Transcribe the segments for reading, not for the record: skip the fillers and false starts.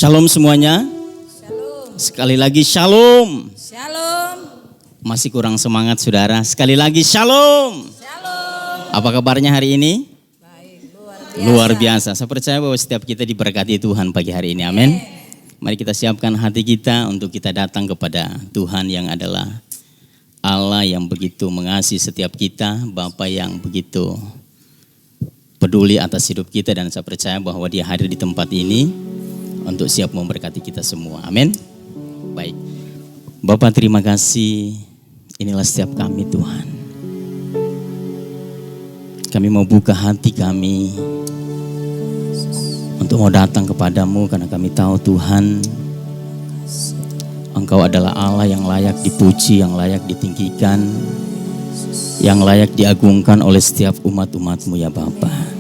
Shalom semuanya. Shalom. Sekali lagi shalom. Shalom. Masih kurang semangat saudara. Sekali lagi shalom. Shalom. Apa kabarnya hari ini? Baik, Luar biasa. Saya percaya bahwa setiap kita diberkati Tuhan pagi hari ini. Amin. Mari kita siapkan hati kita untuk kita datang kepada Tuhan yang adalah Allah yang begitu mengasihi setiap kita, Bapa yang begitu peduli atas hidup kita, dan saya percaya bahwa Dia hadir di tempat ini untuk siap memberkati kita semua. Amin. Baik. Bapak, terima kasih. Inilah setiap kami Tuhan. Kami mau buka hati kami untuk mau datang kepadamu karena kami tahu Tuhan, Engkau adalah Allah yang layak dipuji, yang layak ditinggikan, yang layak diagungkan oleh setiap umat-umat-Mu ya Bapa.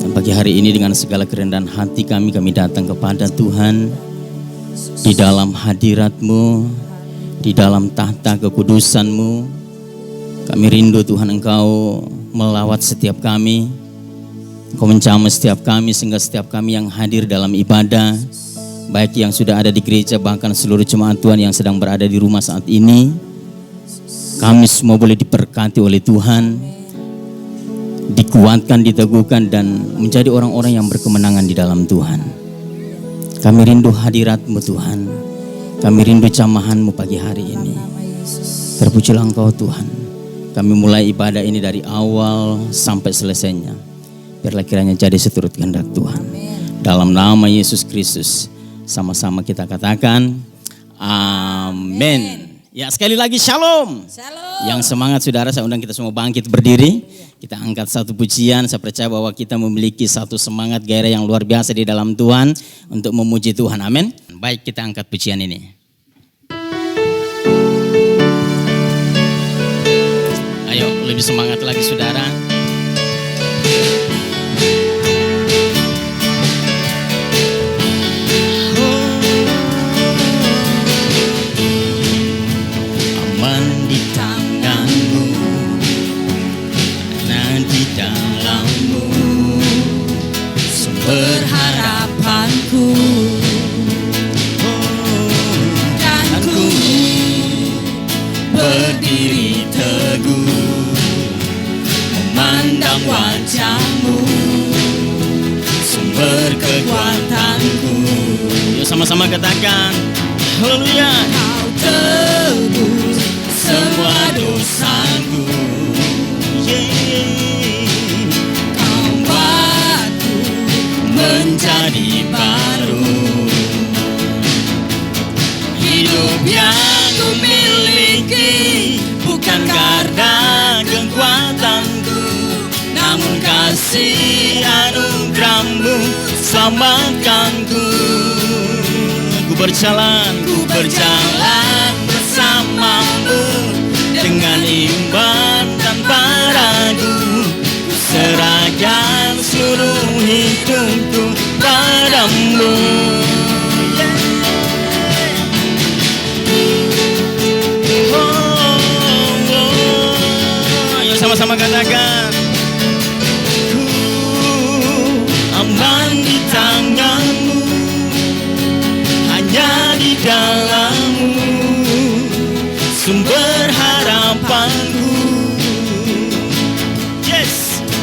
Dan pagi hari ini dengan segala kerendahan hati kami datang kepada Tuhan di dalam hadirat-Mu, di dalam tahta kekudusan-Mu. Kami rindu Tuhan Engkau melawat setiap kami, Engkau menjamah setiap kami sehingga setiap kami yang hadir dalam ibadah, baik yang sudah ada di gereja bahkan seluruh jemaat Tuhan yang sedang berada di rumah saat ini, kami semua boleh diberkati oleh Tuhan, dikuatkan, diteguhkan, dan menjadi orang-orang yang berkemenangan di dalam Tuhan. Kami rindu hadirat-Mu Tuhan. Kami rindu jamahan-Mu pagi hari ini. Terpujilah Engkau Tuhan. Kami mulai ibadah ini dari awal sampai selesainya. Biarlah kiranya jadi seturut kehendak Tuhan. Dalam nama Yesus Kristus, sama-sama kita katakan amin. Ya, sekali lagi shalom. Shalom. Yang semangat saudara, saya undang kita semua bangkit berdiri. Kita angkat satu pujian. Saya percaya bahwa kita memiliki satu semangat gairah yang luar biasa di dalam Tuhan untuk memuji Tuhan. Amin. Baik, kita angkat pujian ini. Ayo, lebih semangat lagi saudara. Berharapanku dan ku berdiri teguh memandang wajah-Mu, sumber kekuatanku. Yuk sama-sama katakan haleluya. Kau tebus semua dosaku, menjadi baru. Hidup yang ku miliki bukan karena kekuatanku, namun kasih anugerah-Mu selamatkanku. Ku berjalan bersama-Mu dengan iman tanpa ragu. Ku serahkan seluruh hidupku padamu. Ayo sama-sama katakan, ku aman di tangan-Mu, hanya di dalam-Mu sumber harapanku.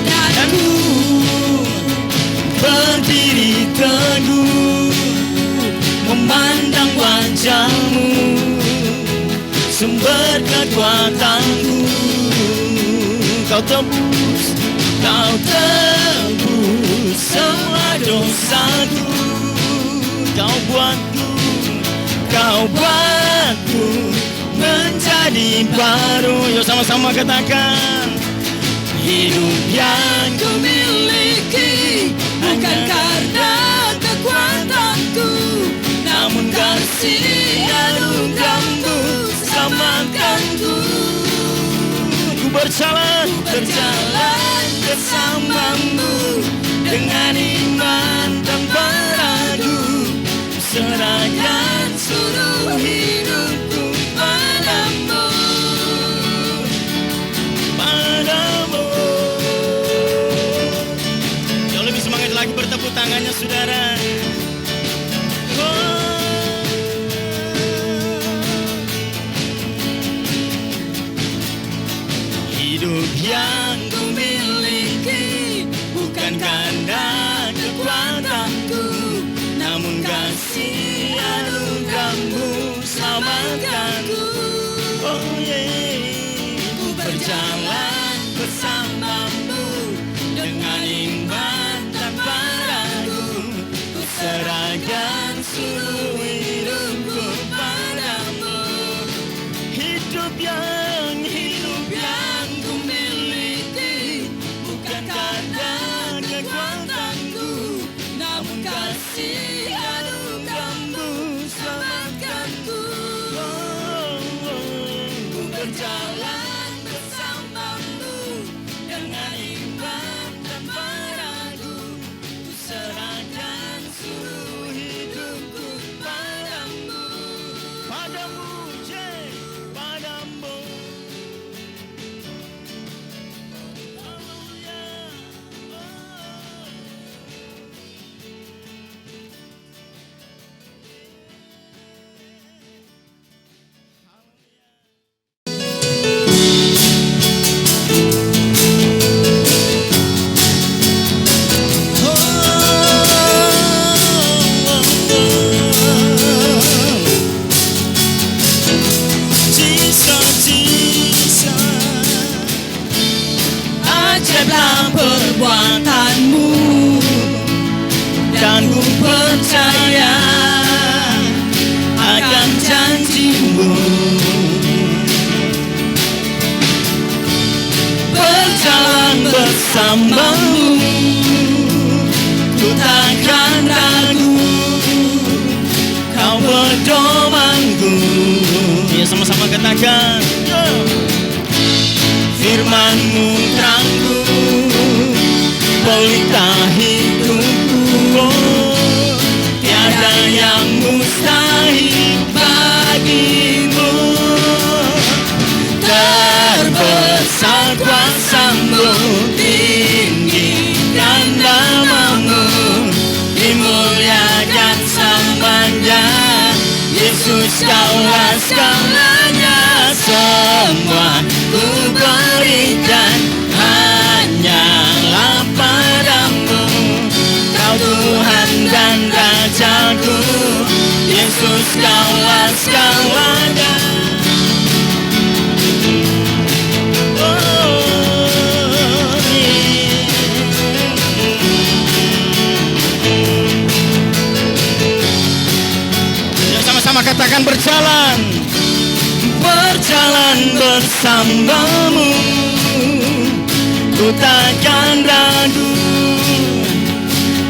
Dan ku berdiri teguh memandang wajah-Mu, sumber kekuatanku. Kau tebus semua dosaku. Kau buatku menjadi baru. Yuk sama-sama katakan, hidup yang ku miliki bukan karena kekuatanku, namun kasih anugerah-Mu selamatkanku. Ku berjalan bersama-Mu dengan iman tanpa ragu. Ku serahkan seluruh hidupku padamu. Jauh lebih semangat lagi bertepuk tangannya saudara. Hidup yang ku miliki bukan karena kekuatanku, namun kasih anugerah-Mu selamatkanku. Oh yeah. Ku berjalan bersama-Mu dengan iman tanpa ragu. Ku serahkan seluruh hidupku padamu. Hidup yang ku miliki bukan karena kekuatanku, namun kasih anugerah-Mu selamatkanku. Ku berjalan bersama-Mu dengan iman tanpa ragu. Ku serahkan seluruh hidupku padamu. Padamu, padamu. Ajaiblah perbuatan-Mu, dan ku percaya akan janji-Mu. Berjalan bersama-Mu, ku takkan ragu. Kau pedomanku. Ya, sama-sama katakan. Firman-Mu terangku, pelita hidupku. Oh, tiada yang mustahil bagi-Mu. Terbesar kuasa-Mu, tinggikan nama-Mu, dimuliakan selamanya. Yesus, Kaulah segalanya. Semua ku berikan hanyalah padamu. Kau Tuhan dan Rajaku, Yesus, Kaulah segalanya. Ya, sama-sama katakan berjalan. Berjalan bersama-Mu, ku takkan ragu.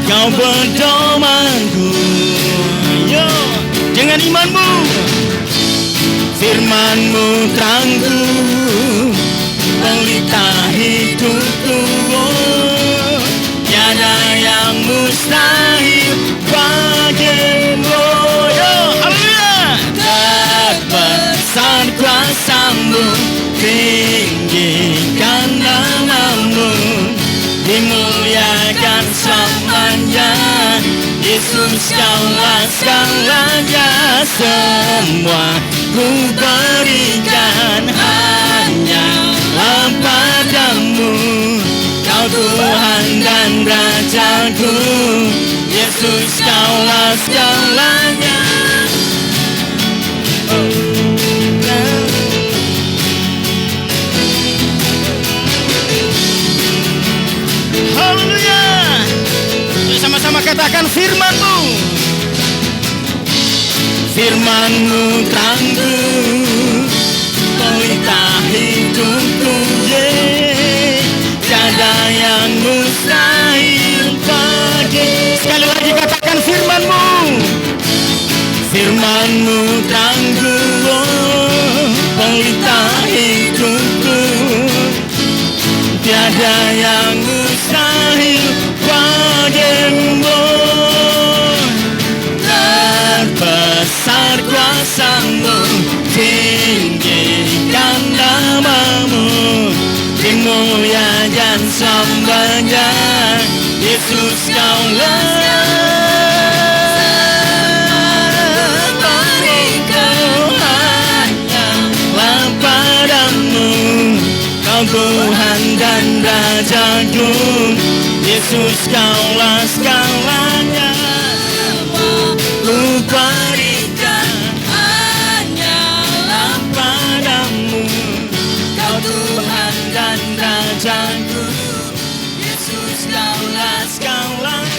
Kau pedomanku. Yo, dengan iman-Mu, firman-Mu terangku, pelita hidupku. Oh, tiada yang mustahil bagi-Mu. Yo, haleluya. Terbesar kuasa-Mu, tinggikan nama-Mu, dimuliakan selamanya. Yesus, Kaulah segalanya. Semua ku berikan hanyalah padamu. Kau Tuhan dan Rajaku, Yesus, Kaulah segalanya. Haleluya. Sama-sama katakan firman-Mu. Firman-Mu terangku, pelita hidupku. Tiada yang mustahil bagi. Sekali lagi katakan firman-Mu. Firman-Mu terangku, pelita hidupku. Tiada yang mustahil bagi-Mu. Terbesar kuasa-Mu, tinggikan nama-Mu, dimuliakan selamanya. Yesus, Kaulah berikan hanyalah padamu. Kau Tuhan dan Rajaku, Yesus kaulah segalanya. Ku berikan hanyalah padamu, Kau Tuhan dan Rajaku, Yesus kaulah segalanya.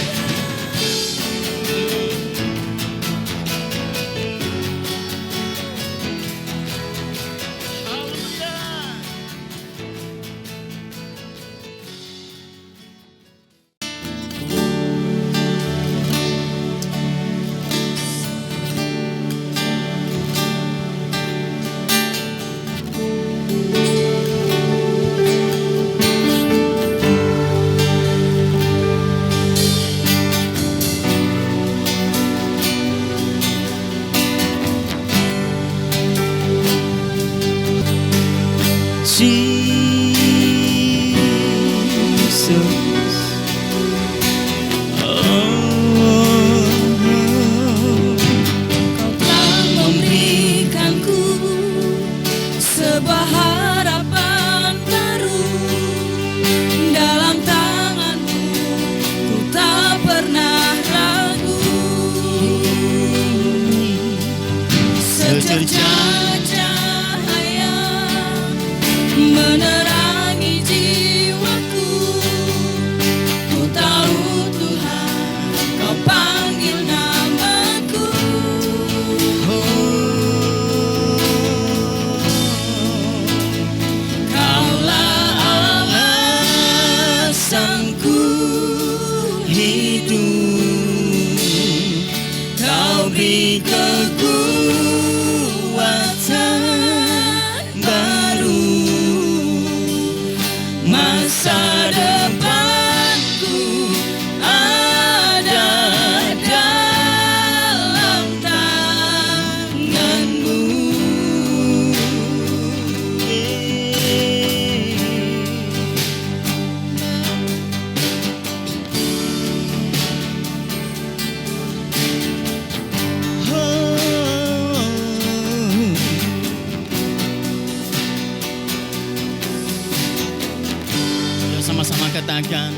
Sama-sama katakan,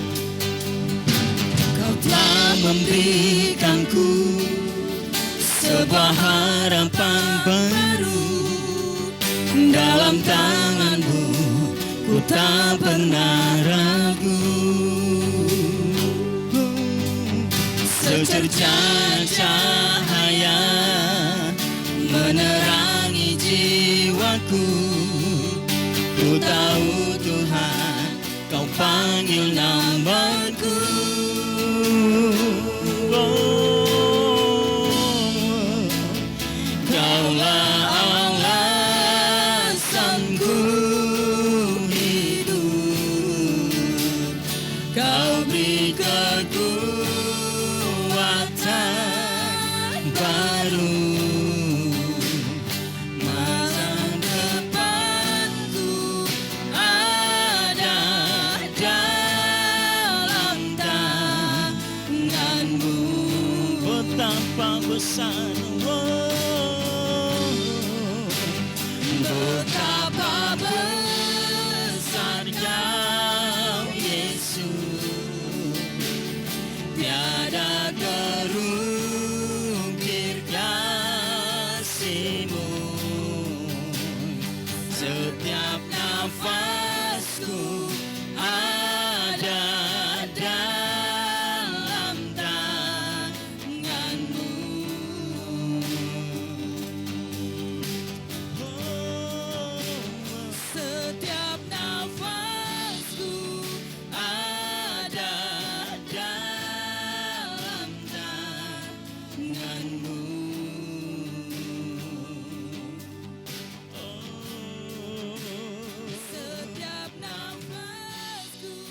Kau telah memberikanku sebuah harapan baru. Dalam tangan-Mu ku tak pernah ragu. Secerca cahaya menerangi jiwaku. Ku tahu Tuhan, Kau panggil namaku. Kaulah alasanku hidup. Kau beri kekuatan baru. Besar, betapa besar Kau Yesus, tiada terukir kasih-Mu. Setiap nafasku ada dalam tangan-Mu. Setiap nafasku ada dalam tangan-Mu. Setiap nafasku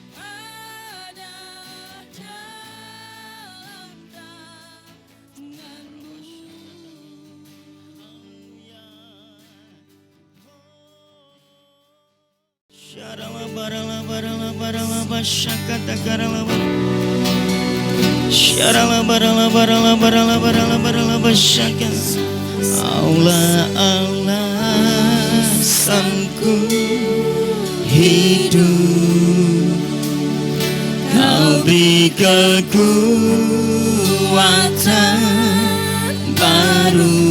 ada dalam tangan-Mu. Syarala barala barala barala basyakata karala barala. Syarala barala barala barala barala barala basyakata. Allah alasanku hidup, Kau beri kekuatan baru.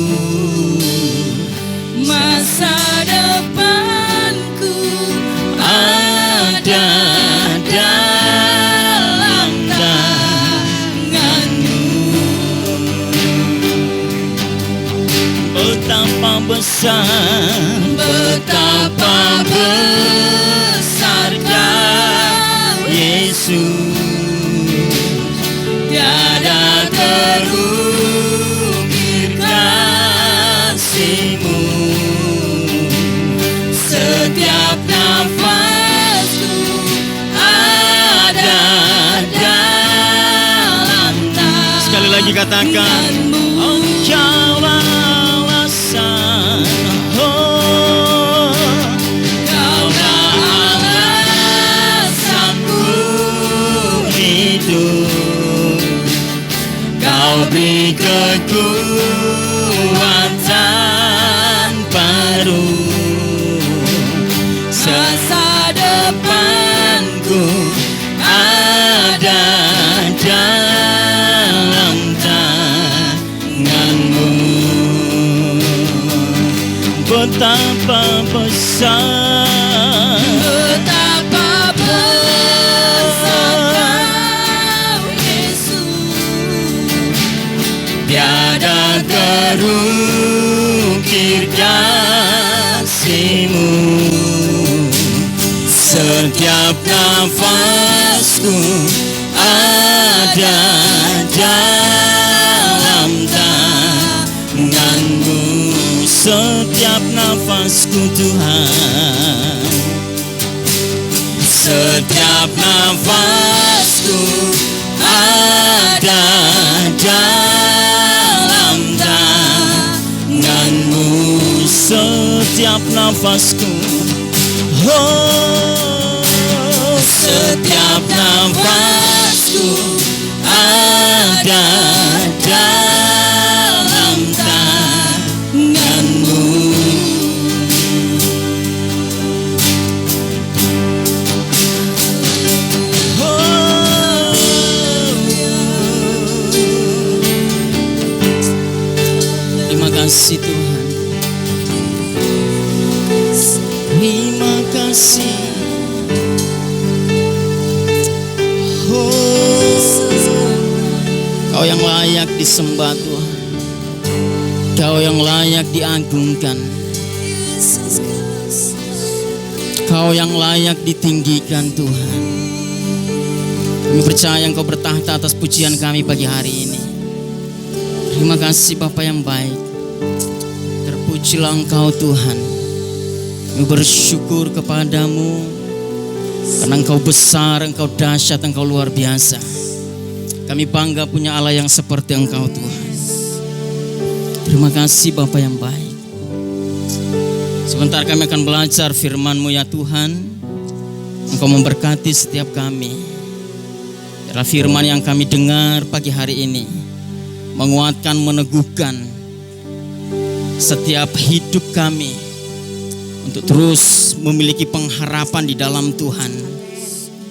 Masa depanku Ada dalam tangan-Mu. Betapa besar, betapa besar Kau Yesus, tiada terukir kasih-Mu. Setiap nafasku ada dalam tangan. Sekali lagi katakan, Engkaulah alasan, oh, Kaulah alasanku hidup. Kau beri kekuatan baru. Masa depanku ada dalam tangan-Mu. Betapa besar, betapa besar Kau Yesus, tiada terukir kasih-Mu. Setiap nafasku ada dalam tangan-Mu. Setiap nafasku Tuhan, setiap nafasku ada dalam tangan-Mu. Setiap nafasku, oh, setiap nafasku ada dalam tangan-Mu. Oh, terima kasih Tuhan. Terima kasih. Kau yang layak disembah Tuhan, Kau yang layak diagungkan, Kau yang layak ditinggikan Tuhan. Kami percaya Engkau bertahta atas pujian kami pagi hari ini. Terima kasih Bapa yang baik. Terpujilah Engkau Tuhan. Kami bersyukur kepadamu karena Engkau besar, Engkau dahsyat, Engkau luar biasa. Kami bangga punya Allah yang seperti Engkau Tuhan. Terima kasih Bapa yang baik. Sebentar kami akan belajar firman-Mu ya Tuhan. Engkau memberkati setiap kami. Biarlah firman yang kami dengar pagi hari ini menguatkan, meneguhkan setiap hidup kami untuk terus memiliki pengharapan di dalam Tuhan.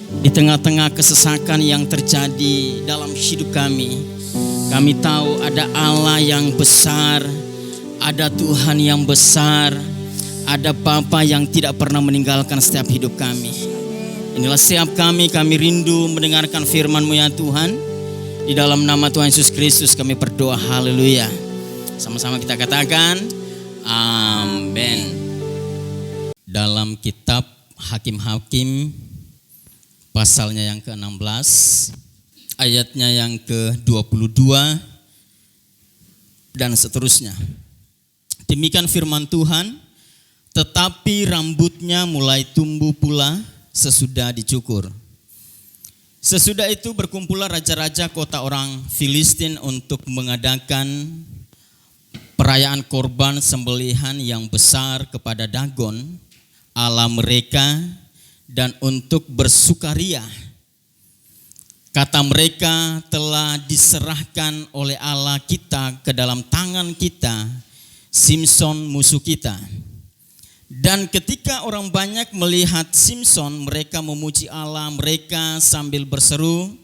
Di tengah-tengah kesesakan yang terjadi dalam hidup kami, kami tahu ada Allah yang besar, ada Tuhan yang besar, ada Bapa yang tidak pernah meninggalkan setiap hidup kami. Inilah setiap kami rindu mendengarkan firman-Mu ya Tuhan. Di dalam nama Tuhan Yesus Kristus kami berdoa, haleluya. Sama-sama kita katakan, amin. Dalam kitab Hakim-Hakim pasalnya yang ke-16, ayatnya yang ke-22 dan seterusnya. Demikian firman Tuhan, tetapi rambutnya mulai tumbuh pula sesudah dicukur. Sesudah itu berkumpullah raja-raja kota orang Filistin untuk mengadakan perayaan korban sembelihan yang besar kepada Dagon, Allah mereka, dan untuk bersukaria. Kata mereka, telah diserahkan oleh Allah kita ke dalam tangan kita, Simson musuh kita. Dan ketika orang banyak melihat Simson, mereka memuji Allah, mereka sambil berseru,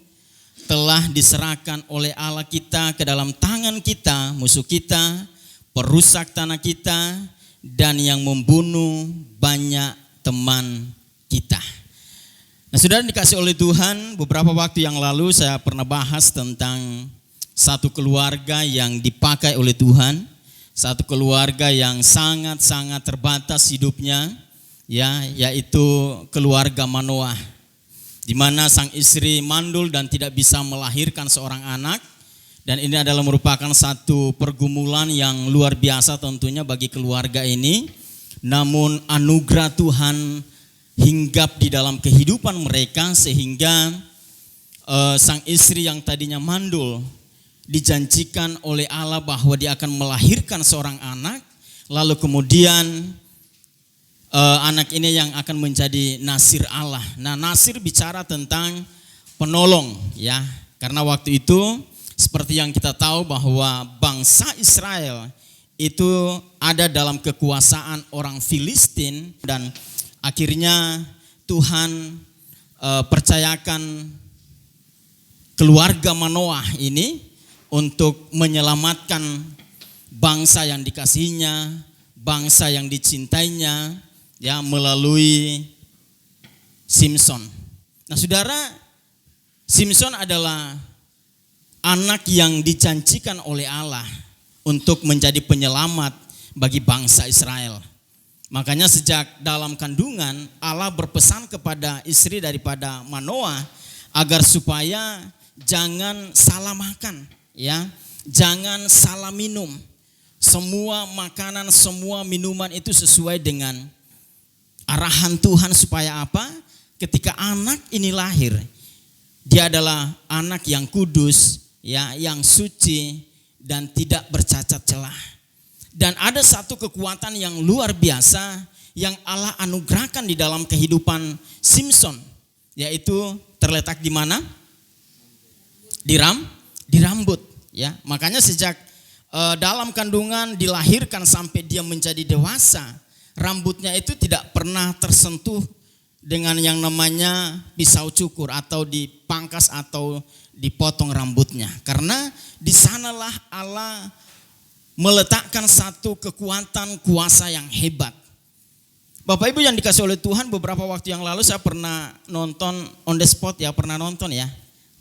telah diserahkan oleh Allah kita ke dalam tangan kita, musuh kita, perusak tanah kita, dan yang membunuh banyak teman kita. Nah, saudara dikasih oleh Tuhan, beberapa waktu yang lalu saya pernah bahas tentang satu keluarga yang dipakai oleh Tuhan, satu keluarga yang sangat-sangat terbatas hidupnya, ya, yaitu keluarga Manoah, di mana sang istri mandul dan tidak bisa melahirkan seorang anak, dan ini adalah merupakan satu pergumulan yang luar biasa tentunya bagi keluarga ini. Namun anugerah Tuhan hinggap di dalam kehidupan mereka sehingga sang istri yang tadinya mandul dijanjikan oleh Allah bahwa dia akan melahirkan seorang anak, lalu kemudian anak ini yang akan menjadi nasir Allah. Nah, nasir bicara tentang penolong, ya, karena waktu itu seperti yang kita tahu bahwa bangsa Israel itu ada dalam kekuasaan orang Filistin, dan akhirnya Tuhan percayakan keluarga Manoah ini untuk menyelamatkan bangsa yang dikasihinya, bangsa yang dicintainya, ya, melalui Simson. Nah, saudara, Simson adalah anak yang dijanjikan oleh Allah untuk menjadi penyelamat bagi bangsa Israel. Makanya sejak dalam kandungan Allah berpesan kepada istri daripada Manoah agar supaya jangan salah makan, ya, jangan salah minum. Semua makanan, semua minuman itu sesuai dengan arahan Tuhan supaya apa? Ketika anak ini lahir, dia adalah anak yang kudus, ya, yang suci dan tidak bercacat celah. Dan ada satu kekuatan yang luar biasa yang Allah anugerahkan di dalam kehidupan Simson, yaitu terletak di mana? Di rambut, ya. Makanya sejak dalam kandungan dilahirkan sampai dia menjadi dewasa, rambutnya itu tidak pernah tersentuh dengan yang namanya pisau cukur atau dipangkas atau dipotong rambutnya. Karena di sanalah Allah meletakkan satu kekuatan kuasa yang hebat. Bapak Ibu yang dikasih oleh Tuhan, beberapa waktu yang lalu saya pernah nonton On The Spot, ya, pernah nonton ya?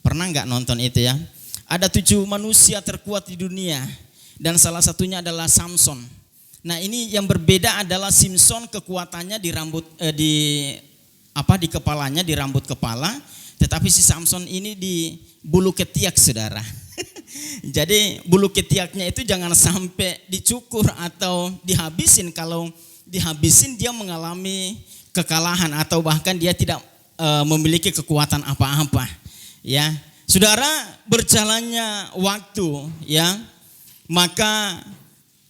Pernah nggak nonton itu ya? Ada 7 manusia terkuat di dunia dan salah satunya adalah Samson. Nah, ini yang berbeda adalah Simson kekuatannya di rambut di kepalanya, di rambut kepala, tetapi si Samson ini di bulu ketiak, saudara. Jadi bulu ketiaknya itu jangan sampai dicukur atau dihabisin. Kalau dihabisin dia mengalami kekalahan atau bahkan dia tidak memiliki kekuatan apa-apa, ya. Saudara, berjalannya waktu, ya, maka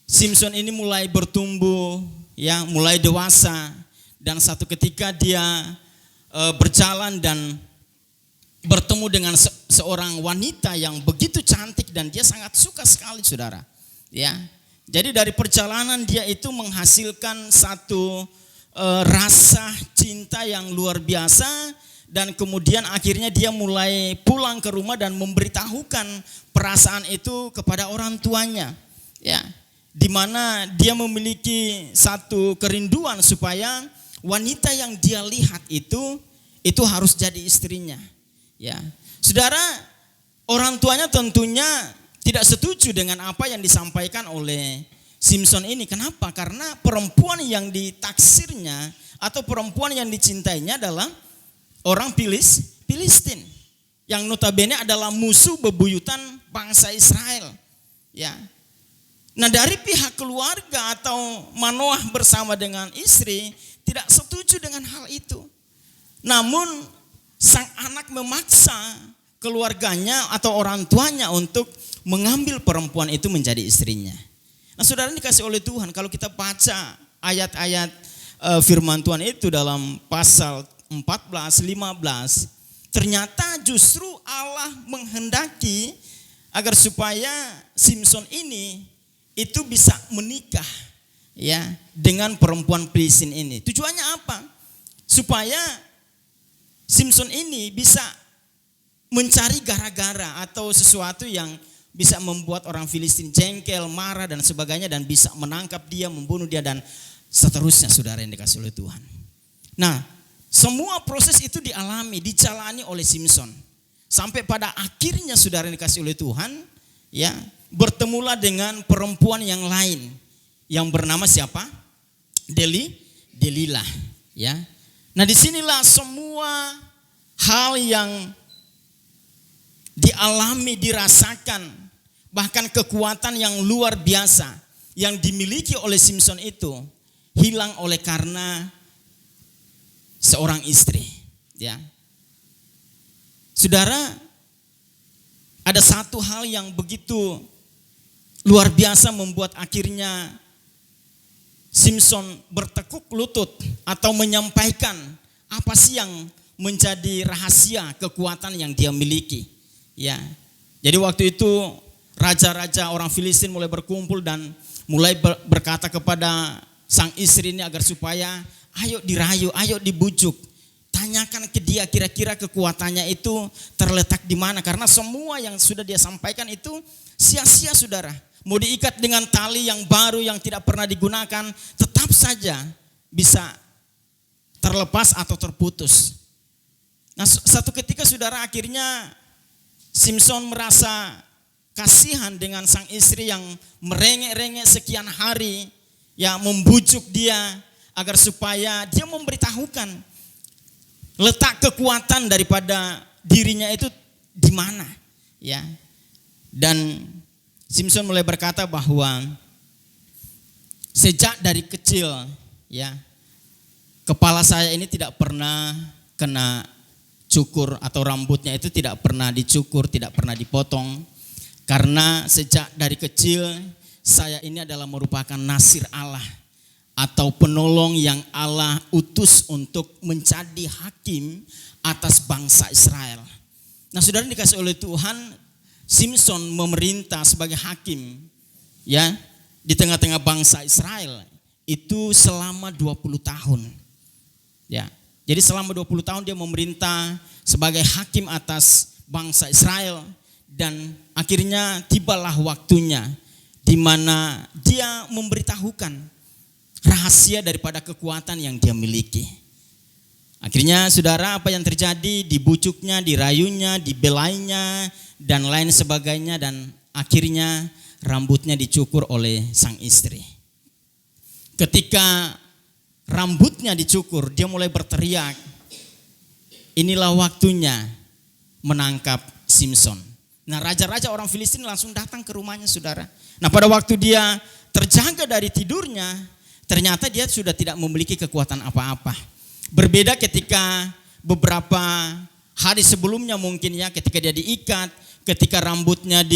Simson ini mulai bertumbuh, ya, mulai dewasa, dan satu ketika dia berjalan dan bertemu dengan seorang wanita yang begitu cantik dan dia sangat suka sekali, saudara, ya. Jadi dari perjalanan dia itu menghasilkan satu rasa cinta yang luar biasa, dan kemudian akhirnya dia mulai pulang ke rumah dan memberitahukan perasaan itu kepada orang tuanya, ya, di mana dia memiliki satu kerinduan supaya wanita yang dia lihat itu harus jadi istrinya. Ya, saudara, orang tuanya tentunya tidak setuju dengan apa yang disampaikan oleh Simson ini. Kenapa? Karena perempuan yang ditaksirnya atau perempuan yang dicintainya adalah orang Filistin, yang notabene adalah musuh bebuyutan bangsa Israel. Ya, nah dari pihak keluarga atau Manoah bersama dengan istri tidak setuju dengan hal itu. Namun sang anak memaksa keluarganya atau orang tuanya untuk mengambil perempuan itu menjadi istrinya. Nah, saudara dikasih oleh Tuhan, kalau kita baca ayat-ayat firman Tuhan itu dalam pasal 14, 15, ternyata justru Allah menghendaki agar supaya Simson ini itu bisa menikah ya dengan perempuan Filistin ini. Tujuannya apa? Supaya Samson ini bisa mencari gara-gara atau sesuatu yang bisa membuat orang Filistin jengkel, marah dan sebagainya, dan bisa menangkap dia, membunuh dia dan seterusnya, saudara yang dikasih oleh Tuhan. Nah, semua proses itu dijalani oleh Samson. Sampai pada akhirnya saudara yang dikasih oleh Tuhan, ya, bertemulah dengan perempuan yang lain yang bernama siapa? Delilah, ya. Nah, disinilah semua hal yang dialami, dirasakan, bahkan kekuatan yang luar biasa yang dimiliki oleh Samson itu hilang oleh karena seorang istri, ya. Saudara, ada satu hal yang begitu luar biasa membuat akhirnya Samson bertekuk lutut atau menyampaikan apa sih yang menjadi rahasia kekuatan yang dia miliki, ya. Jadi waktu itu raja-raja orang Filistin mulai berkumpul dan mulai berkata kepada sang istri ini agar supaya ayo dirayu, ayo dibujuk. Tanyakan ke dia kira-kira kekuatannya itu terletak di mana. Karena semua yang sudah dia sampaikan itu sia-sia, saudara. Mau diikat dengan tali yang baru yang tidak pernah digunakan, tetap saja bisa terlepas atau terputus. Nah, satu ketika saudara akhirnya Samson merasa kasihan dengan sang istri yang merengek-rengek sekian hari, ya, membujuk dia agar supaya dia memberitahukan letak kekuatan daripada dirinya itu di mana, ya. Dan Samson mulai berkata bahwa sejak dari kecil, ya, kepala saya ini tidak pernah kena cukur atau rambutnya itu tidak pernah dicukur, tidak pernah dipotong. Karena sejak dari kecil saya ini adalah merupakan nasir Allah atau penolong yang Allah utus untuk menjadi hakim atas bangsa Israel. Nah, saudara dikasih oleh Tuhan, Samson memerintah sebagai hakim, ya, di tengah-tengah bangsa Israel itu selama 20 tahun. Ya. Jadi selama 20 tahun dia memerintah sebagai hakim atas bangsa Israel, dan akhirnya tibalah waktunya di mana dia memberitahukan rahasia daripada kekuatan yang dia miliki. Akhirnya saudara, apa yang terjadi? Dibujuknya, dirayunya, dibelainya dan lain sebagainya, dan akhirnya rambutnya dicukur oleh sang istri. Ketika rambutnya dicukur, dia mulai berteriak, inilah waktunya menangkap Samson. Nah, raja-raja orang Filistin langsung datang ke rumahnya, saudara. Nah, pada waktu dia terjaga dari tidurnya, ternyata dia sudah tidak memiliki kekuatan apa-apa. Berbeda ketika beberapa hari sebelumnya mungkin, ya, ketika dia diikat, ketika rambutnya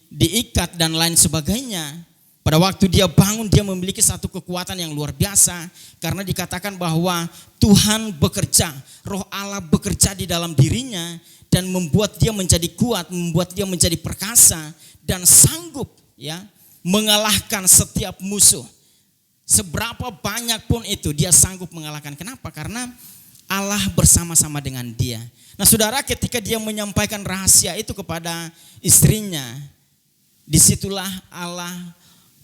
diikat dan lain sebagainya. Pada waktu dia bangun, dia memiliki satu kekuatan yang luar biasa. Karena dikatakan bahwa Tuhan bekerja, Roh Allah bekerja di dalam dirinya dan membuat dia menjadi kuat, membuat dia menjadi perkasa dan sanggup, ya, mengalahkan setiap musuh. Seberapa banyak pun itu dia sanggup mengalahkan. Kenapa? Karena Allah bersama-sama dengan dia. Nah, saudara, ketika dia menyampaikan rahasia itu kepada istrinya, disitulah Allah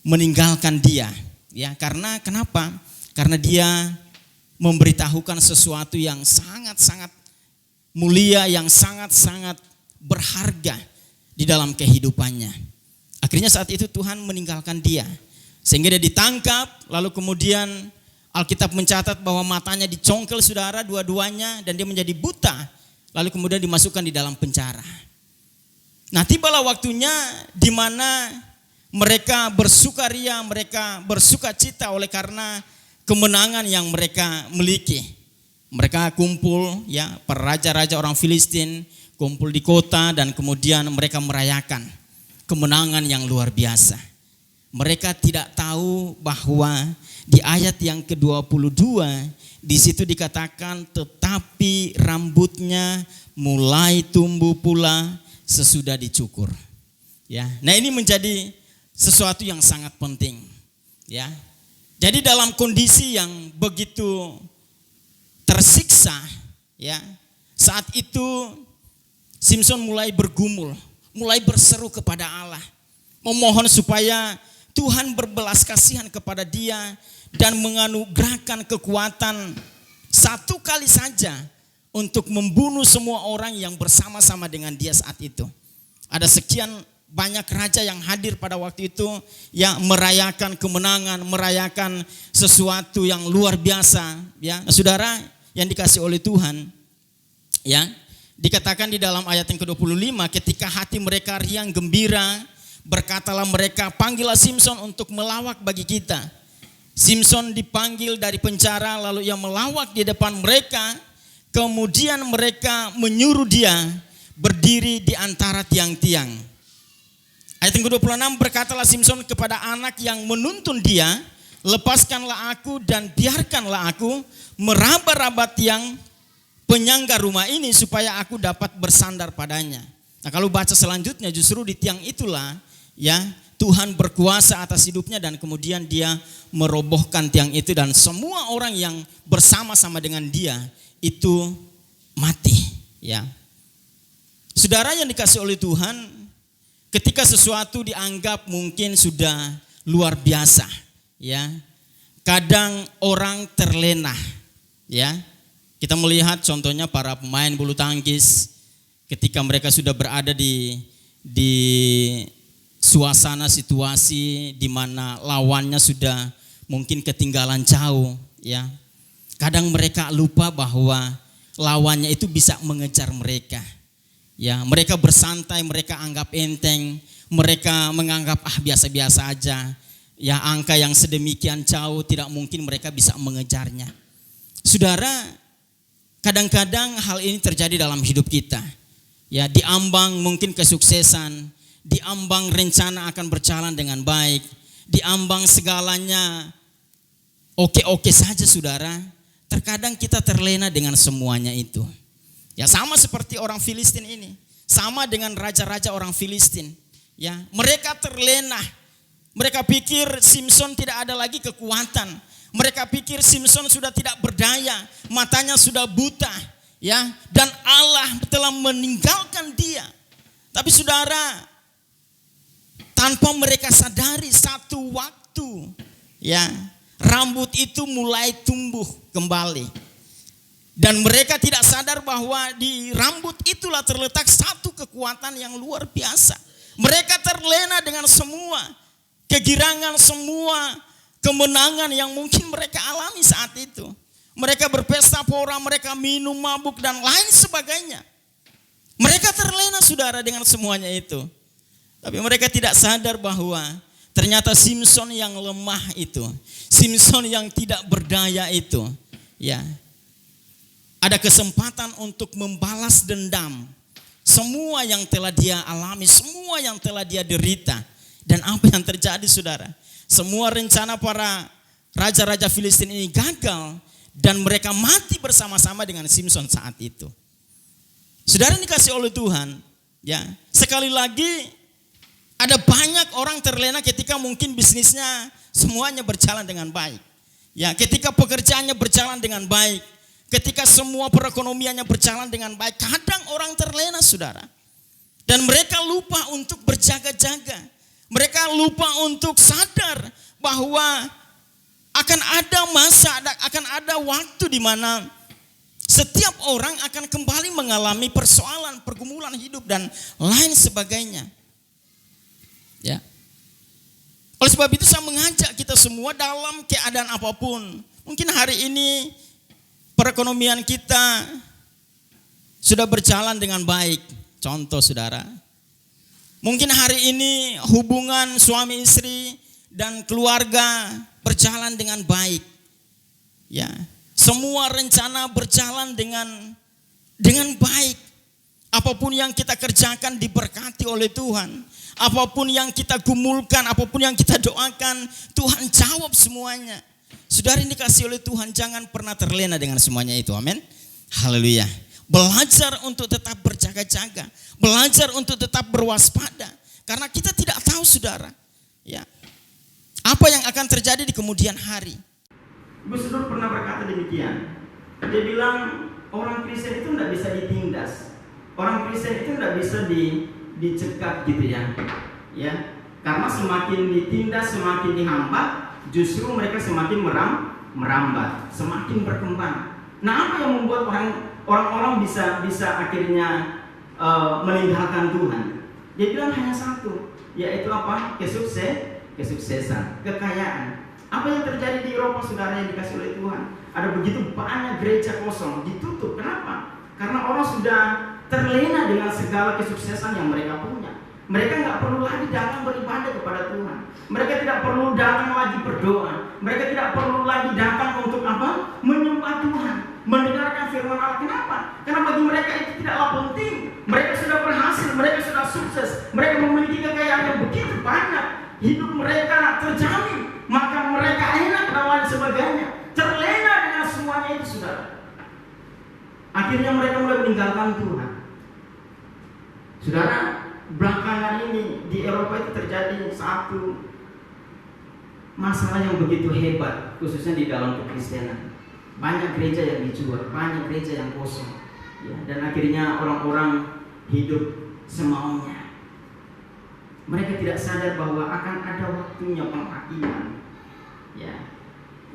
meninggalkan dia, ya. Karena kenapa? Karena dia memberitahukan sesuatu yang sangat-sangat mulia, yang sangat-sangat berharga di dalam kehidupannya. Akhirnya saat itu Tuhan meninggalkan dia, sehingga dia ditangkap, lalu kemudian Alkitab mencatat bahwa matanya dicongkel, saudara, dua-duanya, dan dia menjadi buta, lalu kemudian dimasukkan di dalam penjara. Nah, tibalah waktunya di mana mereka bersukaria, mereka bersukacita oleh karena kemenangan yang mereka miliki. Mereka kumpul, ya, para raja-raja orang Filistin kumpul di kota dan kemudian mereka merayakan kemenangan yang luar biasa. Mereka tidak tahu bahwa di ayat yang ke-22 di situ dikatakan tetapi rambutnya mulai tumbuh pula sesudah dicukur. Ya. Nah, ini menjadi sesuatu yang sangat penting, ya. Jadi dalam kondisi yang begitu tersiksa, ya, saat itu Simson mulai bergumul, mulai berseru kepada Allah, memohon supaya Tuhan berbelas kasihan kepada dia dan menganugerahkan kekuatan satu kali saja untuk membunuh semua orang yang bersama-sama dengan dia saat itu. Ada sekian banyak raja yang hadir pada waktu itu yang merayakan kemenangan, merayakan sesuatu yang luar biasa, ya. Saudara yang dikasih oleh Tuhan, ya. Dikatakan di dalam ayat yang ke-25, ketika hati mereka riang gembira, berkatalah mereka, panggillah Simson untuk melawak bagi kita. Simson dipanggil dari penjara, lalu ia melawak di depan mereka. Kemudian mereka menyuruh dia berdiri di antara tiang-tiang. Ayat yang ke-26, berkatalah Simson kepada anak yang menuntun dia, lepaskanlah aku dan biarkanlah aku meraba-raba tiang penyangga rumah ini supaya aku dapat bersandar padanya. Nah, kalau baca selanjutnya justru di tiang itulah, ya, Tuhan berkuasa atas hidupnya dan kemudian dia merobohkan tiang itu dan semua orang yang bersama-sama dengan dia itu mati, ya. Saudara yang dikasih oleh Tuhan, ketika sesuatu dianggap mungkin sudah luar biasa, ya, kadang orang terlena, ya. Kita melihat contohnya para pemain bulu tangkis ketika mereka sudah berada di suasana situasi di mana lawannya sudah mungkin ketinggalan jauh, ya. Kadang mereka lupa bahwa lawannya itu bisa mengejar mereka. Ya, mereka bersantai, mereka anggap enteng, mereka menganggap biasa-biasa aja. Ya, angka yang sedemikian jauh tidak mungkin mereka bisa mengejarnya. Saudara, kadang-kadang hal ini terjadi dalam hidup kita. Ya, diambang mungkin kesuksesan, diambang rencana akan berjalan dengan baik, diambang segalanya oke-oke saja, saudara. Terkadang kita terlena dengan semuanya itu. Ya, sama seperti orang Filistin ini, sama dengan raja-raja orang Filistin. Ya, mereka terlena. Mereka pikir Simson tidak ada lagi kekuatan. Mereka pikir Simson sudah tidak berdaya, matanya sudah buta, ya, dan Allah telah meninggalkan dia. Tapi saudara, tanpa mereka sadari satu waktu, ya, rambut itu mulai tumbuh kembali. Dan mereka tidak sadar bahwa di rambut itulah terletak satu kekuatan yang luar biasa. Mereka terlena dengan semua kegirangan, semua kemenangan yang mungkin mereka alami saat itu. Mereka berpesta pora, mereka minum mabuk dan lain sebagainya. Mereka terlena, saudara, dengan semuanya itu. Tapi mereka tidak sadar bahwa ternyata Simson yang lemah itu, Simson yang tidak berdaya itu, ya, ada kesempatan untuk membalas dendam semua yang telah dia alami, semua yang telah dia derita. Dan apa yang terjadi, saudara? Semua rencana para raja-raja Filistin ini gagal dan mereka mati bersama-sama dengan Simson saat itu. Saudara yang dikasih oleh Tuhan, ya, sekali lagi ada banyak orang terlena ketika mungkin bisnisnya semuanya berjalan dengan baik. Ya, ketika pekerjaannya berjalan dengan baik, ketika semua perekonomiannya berjalan dengan baik, kadang orang terlena, saudara. Dan mereka lupa untuk berjaga-jaga. Mereka lupa untuk sadar bahwa akan ada masa, akan ada waktu di mana setiap orang akan kembali mengalami persoalan, pergumulan hidup dan lain sebagainya. Ya. Oleh sebab itu saya mengajak kita semua dalam keadaan apapun. Mungkin hari ini perekonomian kita sudah berjalan dengan baik. Contoh, saudara. Mungkin hari ini hubungan suami istri dan keluarga berjalan dengan baik. Ya, semua rencana berjalan dengan baik. Apapun yang kita kerjakan diberkati oleh Tuhan. Apapun yang kita gumulkan, apapun yang kita doakan, Tuhan jawab semuanya. Saudara yang dikasih oleh Tuhan, jangan pernah terlena dengan semuanya itu. Amin. Haleluya. Belajar untuk tetap berjaga-jaga, belajar untuk tetap berwaspada, karena kita tidak tahu, saudara, ya, Apa yang akan terjadi di kemudian hari? Gus Dur pernah berkata demikian. Dia bilang orang Kristen itu tidak bisa ditindas. Orang Kristen itu tidak bisa dicegat gitu ya. Ya. Karena semakin ditindas, semakin dihambat, justru mereka semakin merambat, semakin berkembang. Nah, apa yang membuat orang-orang bisa akhirnya meninggalkan Tuhan? Dia bilang hanya satu, yaitu apa? Kesuksesan, kekayaan. Apa yang terjadi di Eropa, saudara yang dikasih oleh Tuhan? Ada begitu banyak gereja kosong, ditutup. Kenapa? Karena orang sudah terlena dengan segala kesuksesan yang mereka punya. Mereka nggak perlu lagi datang beribadah kepada Tuhan. Mereka tidak perlu datang lagi berdoa. Mereka tidak perlu lagi datang untuk apa? Menyembah Tuhan, mendengarkan firman Allah. Kenapa? Karena bagi mereka itu tidaklah penting. Mereka sudah berhasil, mereka sudah sukses, mereka memiliki kekayaan yang begitu banyak. Hidup mereka terjamin, maka mereka enak dan lain sebagainya. Terlena dengan semuanya itu, saudara. Akhirnya mereka mulai meninggalkan Tuhan. Saudara, belakangan ini di Eropa itu terjadi satu masalah yang begitu hebat, khususnya di dalam kekristenan. Banyak gereja yang dijual, banyak gereja yang kosong, ya, dan akhirnya orang-orang hidup semaunya. Mereka tidak sadar bahwa akan ada waktunya penghakiman, ya,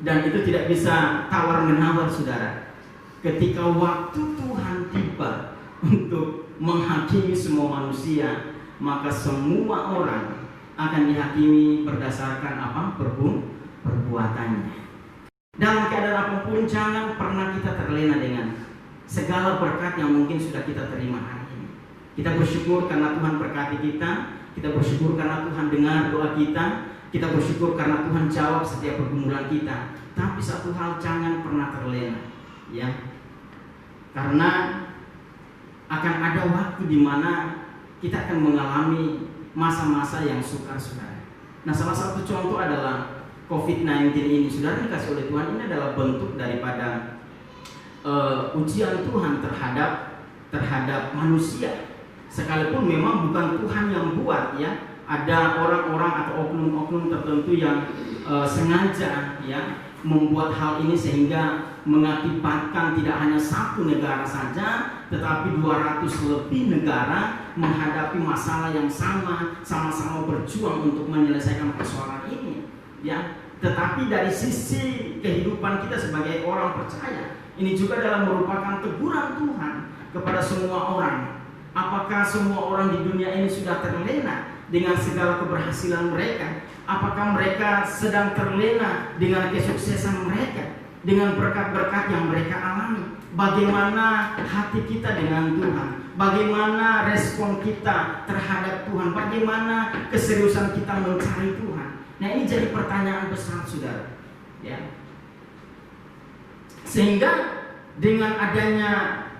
dan itu tidak bisa tawar-menawar, saudara. Ketika waktu Tuhan tiba untuk menghakimi semua manusia, maka semua orang akan dihakimi berdasarkan apa? Perbuatannya. Dalam keadaan apapun, jangan pernah kita terlena dengan segala berkat yang mungkin sudah kita terima hari ini. Kita bersyukur karena Tuhan berkati kita bersyukur karena Tuhan dengar doa kita bersyukur karena Tuhan jawab setiap pergumulan kita. Tapi satu hal, jangan pernah terlena, ya, karena akan ada waktu di mana kita akan mengalami masa-masa yang sukar, saudara. Nah, salah satu contoh adalah COVID-19 ini. Saudara dikasih oleh Tuhan, ini adalah bentuk daripada ujian Tuhan terhadap manusia. Sekalipun memang bukan Tuhan yang buat, ya, ada orang-orang atau oknum-oknum tertentu yang sengaja, ya, membuat hal ini sehingga mengakibatkan tidak hanya satu negara saja, tetapi 200 lebih negara menghadapi masalah yang sama-sama berjuang untuk menyelesaikan persoalan ini, ya. Tetapi dari sisi kehidupan kita sebagai orang percaya, ini juga adalah merupakan teguran Tuhan kepada semua orang. Apakah semua orang di dunia ini sudah terlena dengan segala keberhasilan mereka? Apakah mereka sedang terlena dengan kesuksesan mereka, dengan berkat-berkat yang mereka alami? Bagaimana hati kita dengan Tuhan? Bagaimana respon kita terhadap Tuhan? Bagaimana keseriusan kita mencari Tuhan? Nah, ini jadi pertanyaan besar, saudara, ya. Sehingga dengan adanya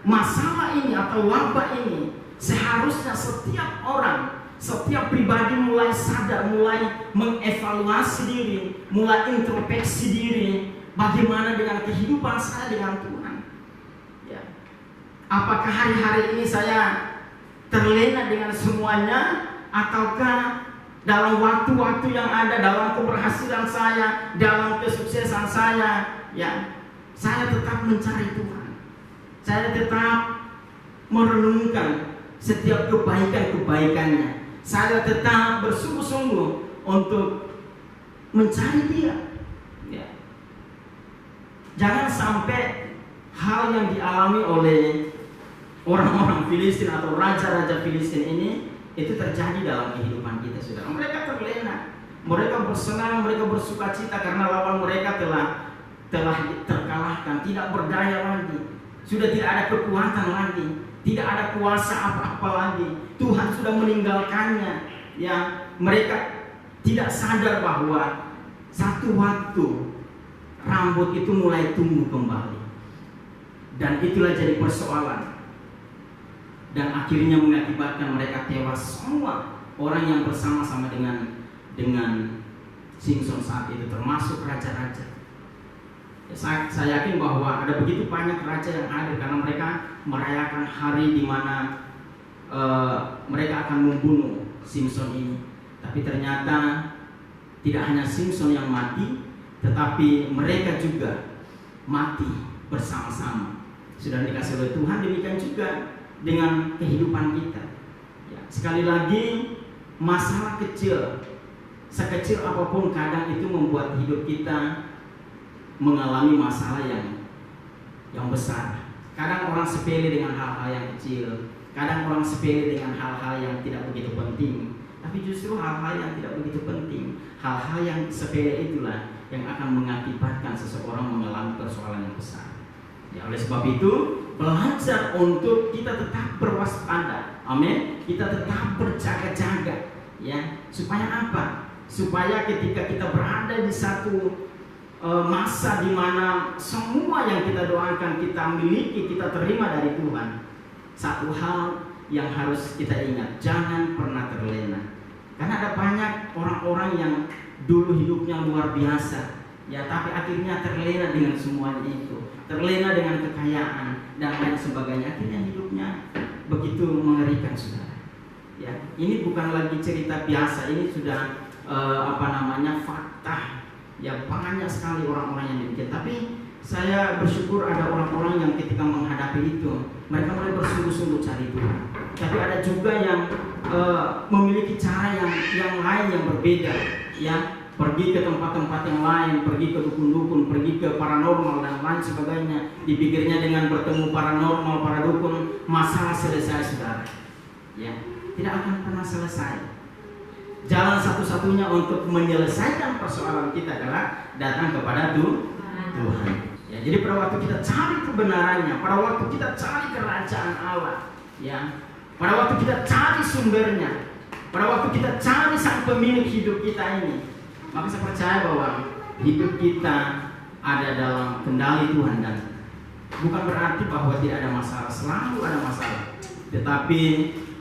masalah ini atau wabah ini, seharusnya setiap orang, setiap pribadi mulai sadar, mulai mengevaluasi diri, mulai introspeksi diri. Bagaimana dengan kehidupan saya dengan Tuhan? Ya. Apakah hari-hari ini saya terlena dengan semuanya, ataukah dalam waktu-waktu yang ada, dalam keberhasilan saya, dalam kesuksesan saya, ya, saya tetap mencari Tuhan. Saya tetap merenungkan setiap kebaikan-kebaikannya. Saya tetap bersungguh-sungguh untuk mencari Dia. Ya. Jangan sampai hal yang dialami oleh orang-orang Filistin atau raja-raja Filistin ini itu terjadi dalam kehidupan kita, saudara. Mereka terlena, mereka bersenang, mereka bersukacita karena lawan mereka telah terkalahkan, tidak berdaya lagi, sudah tidak ada kekuatan lagi, tidak ada kuasa apa-apa lagi. Tuhan sudah meninggalkannya. Ya, mereka tidak sadar bahwa satu waktu rambut itu mulai tumbuh kembali, dan itulah jadi persoalan. Dan akhirnya mengakibatkan mereka tewas semua orang yang bersama-sama dengan Simpson saat itu, termasuk raja-raja. Ya, saya yakin bahwa ada begitu banyak raja yang hadir karena mereka merayakan hari di mana mereka akan membunuh Simpson ini. Tapi ternyata Tidak hanya Simpson yang mati, tetapi mereka juga mati bersama-sama. Sudah dikasih oleh Tuhan, demikian juga dengan kehidupan kita. Ya, sekali lagi, masalah kecil, sekecil apapun kadang itu membuat hidup kita mengalami masalah yang besar. Kadang orang sepele dengan hal-hal yang kecil, kadang orang sepele dengan hal-hal yang tidak begitu penting. Tapi justru hal-hal yang tidak begitu penting, hal-hal yang sepele itulah yang akan mengakibatkan seseorang mengalami persoalan yang besar. Ya, oleh sebab itu, belajar untuk kita tetap berwaspada. Amin. Kita tetap berjaga-jaga. Ya, supaya apa? Supaya ketika kita berada di satu masa di mana semua yang kita doakan, kita miliki, kita terima dari Tuhan, satu hal yang harus kita ingat, jangan pernah terlena. Karena ada banyak orang-orang yang dulu hidupnya luar biasa, ya, tapi akhirnya terlena dengan semuanya itu, terlena dengan kekayaan dan lain sebagainya. Akhirnya hidupnya begitu mengerikan, saudara. Ya, ini bukan lagi cerita biasa, ini sudah fakta. Ya, banyak sekali orang-orang yang demikian. Tapi saya bersyukur ada orang-orang yang ketika menghadapi itu, mereka mulai bersungguh-sungguh cari Tuhan. Tapi ada juga yang memiliki cara yang lain yang berbeda, ya, pergi ke tempat-tempat yang lain, pergi ke dukun-dukun, pergi ke paranormal dan lain sebagainya. Dipikirnya dengan bertemu paranormal, para dukun, masalah selesai, saudara. Ya, tidak akan pernah selesai. Jalan satu-satunya untuk menyelesaikan persoalan kita adalah datang kepada Tuhan. Ya, jadi pada waktu kita cari kebenarannya, pada waktu kita cari kerajaan Allah, ya, pada waktu kita cari sumbernya, pada waktu kita cari sang pemilik hidup kita ini, maka saya percaya bahwa hidup kita ada dalam kendali Tuhan. Dan bukan berarti bahwa tidak ada masalah, selalu ada masalah, tetapi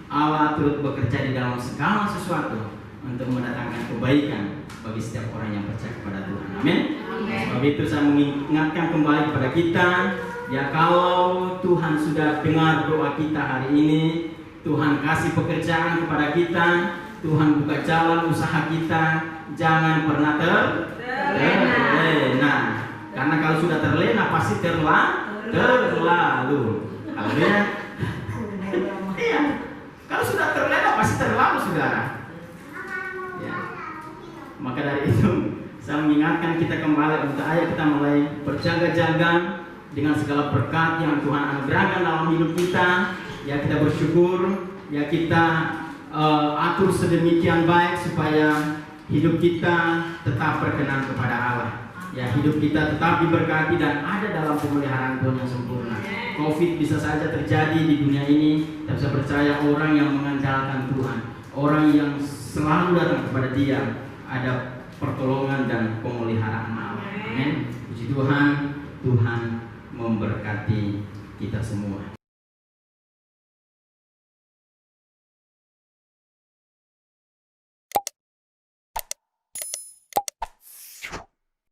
Allah turut bekerja di dalam segala sesuatu untuk mendatangkan kebaikan bagi setiap orang yang percaya kepada Tuhan. Amin. Sebab itu saya mengingatkan kembali kepada kita, ya, kalau Tuhan sudah dengar doa kita hari ini, Tuhan kasih pekerjaan kepada kita, Tuhan buka jalan usaha kita, jangan pernah terlena. Karena kalau sudah terlena pasti terlalu. Haleluya. Iya. Kalau sudah terlena pasti terlalu, saudara. Maka dari itu saya mengingatkan kita kembali untuk ayo kita mulai berjaga-jaga dengan segala berkat yang Tuhan anugerahkan dalam hidup kita. Ya, kita bersyukur, ya, kita atur sedemikian baik supaya hidup kita tetap berkenan kepada Allah. Ya, hidup kita tetap diberkati dan ada dalam pemeliharaan Tuhan yang sempurna. Covid bisa saja terjadi di dunia ini, tapi saya percaya orang yang mengandalkan Tuhan, orang yang selalu datang kepada Dia, ada pertolongan dan pemeliharaan Allah. Amin. Puji Tuhan, Tuhan memberkati kita semua.